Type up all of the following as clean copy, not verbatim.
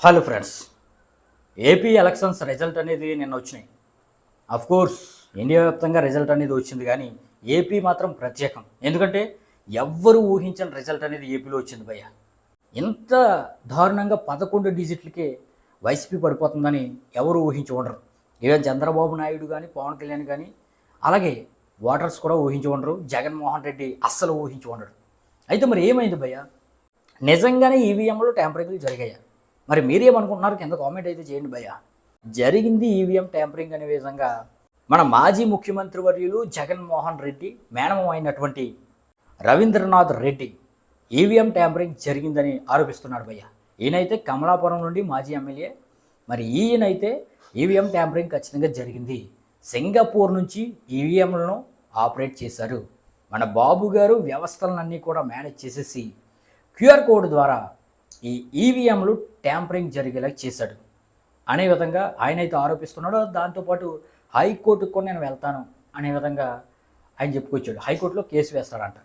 Hello friends, AP elections result అనేది నిన్న వచ్చినాయి. కోర్స్ ఇండియా వ్యాప్తంగా రిజల్ట్ అనేది వచ్చింది, కానీ ఏపీ మాత్రం ప్రత్యేకం. ఎందుకంటే ఎవ్వరు ఊహించని రిజల్ట్ అనేది ఏపీలో వచ్చింది భయ్య. ఇంత దారుణంగా 11 డిజిట్లకే వైసీపీ పడిపోతుందని ఎవరు ఊహించి ఉండరు. ఈవెన్ చంద్రబాబు నాయుడు కానీ, పవన్ కళ్యాణ్ కానీ, అలాగే ఓటర్స్ కూడా ఊహించి ఉండరు. జగన్మోహన్ రెడ్డి అస్సలు ఊహించి ఉండడు. అయితే మరి ఏమైంది భయ్య? నిజంగానే ఈవీఎంలో ట్యాంపరింగ్లు జరిగాయా? మరి మీరేమనుకుంటున్నారు? కింద కామెంట్ అయితే చేయండి భయ్య. జరిగింది ఈవీఎం ట్యాంపరింగ్ అనే విధంగా మన మాజీ ముఖ్యమంత్రి వర్యులు జగన్మోహన్ రెడ్డి మేనమామ అయినటువంటి రవీంద్రనాథ్ రెడ్డి ఈవీఎం ట్యాంపరింగ్ జరిగిందని ఆరోపిస్తున్నాడు భయ్య. ఈయనైతే కమలాపురం నుండి మాజీ ఎమ్మెల్యే. మరి ఈయనైతే ఈవీఎం ట్యాంపరింగ్ ఖచ్చితంగా జరిగింది, సింగపూర్ నుంచి ఈవీఎంలను ఆపరేట్ చేశారు, మన బాబు గారు వ్యవస్థలన్నీ కూడా మేనేజ్ చేసేసి క్యూఆర్ కోడ్ ద్వారా ఈ ఈవీఎంలు ట్యాంపరింగ్ జరిగేలా చేశాడు అనే విధంగా ఆయన అయితే ఆరోపిస్తున్నాడు. దాంతోపాటు హైకోర్టుకు కూడా నేను వెళ్తాను అనే విధంగా ఆయన చెప్పుకొచ్చాడు. హైకోర్టులో కేసు వేస్తాడంట.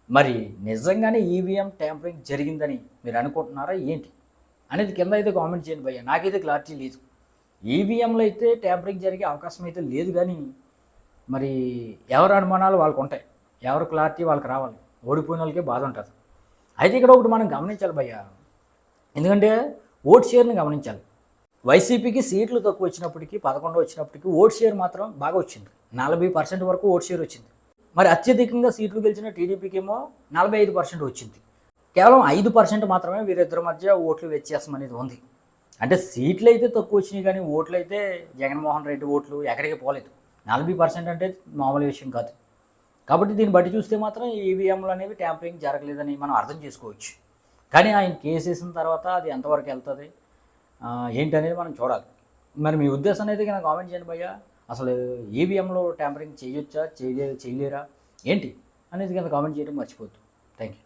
మరి నిజంగానే ఈవీఎం ట్యాంపరింగ్ జరిగిందని మీరు అనుకుంటున్నారా ఏంటి అనేది కింద అయితే కామెంట్ చేయండి భయ్య. నాకైతే క్లారిటీ లేదు. ఈవీఎంలో అయితే ట్యాంపరింగ్ జరిగే అవకాశం అయితే లేదు, కానీ మరి ఎవరి అనుమానాలు వాళ్ళకు ఉంటాయి, ఎవరి క్లారిటీ వాళ్ళకి రావాలి. ఓడిపోయిన వాళ్ళకే బాధ ఉంటుంది. అయితే ఇక్కడ ఒకటి మనం గమనించాలి భయ్య, ఎందుకంటే ఓట్ షేర్ని గమనించాలి. వైసీపీకి సీట్లు తక్కువ వచ్చినప్పటికీ, 11 వచ్చినప్పటికీ ఓట్ షేర్ మాత్రం బాగా వచ్చింది. 40% వరకు ఓట్ షేర్ వచ్చింది. మరి అత్యధికంగా సీట్లు గెలిచిన టీడీపీకి ఏమో 45% వచ్చింది. కేవలం 5% మాత్రమే వీరిద్దరి మధ్య ఓట్లు వ్యత్యాసం అనేది ఉంది. అంటే సీట్లు అయితే తక్కువ వచ్చినాయి, కానీ ఓట్లు అయితే జగన్మోహన్ రెడ్డి ఓట్లు ఎక్కడికి పోలేదు. 40% అంటే మామూలు విషయం కాదు. కాబట్టి దీన్ని బట్టి చూస్తే మాత్రం ఈవీఎంలు అనేవి ట్యాంపరింగ్ జరగలేదని మనం అర్థం చేసుకోవచ్చు. కానీ ఆయన కేసు వేసిన తర్వాత అది ఎంతవరకు వెళ్తుంది ఏంటనేది మనం చూడాలి. మరి మీ ఉద్దేశం అయితే కనుక కామెంట్ చేయండి భయ్య. అసలు ఈవీఎంలో ట్యాంపరింగ్ చేయొచ్చా, చేయలేరా ఏంటి అనేది కనుక కామెంట్ చేయడం మర్చిపోద్దు. Thank you.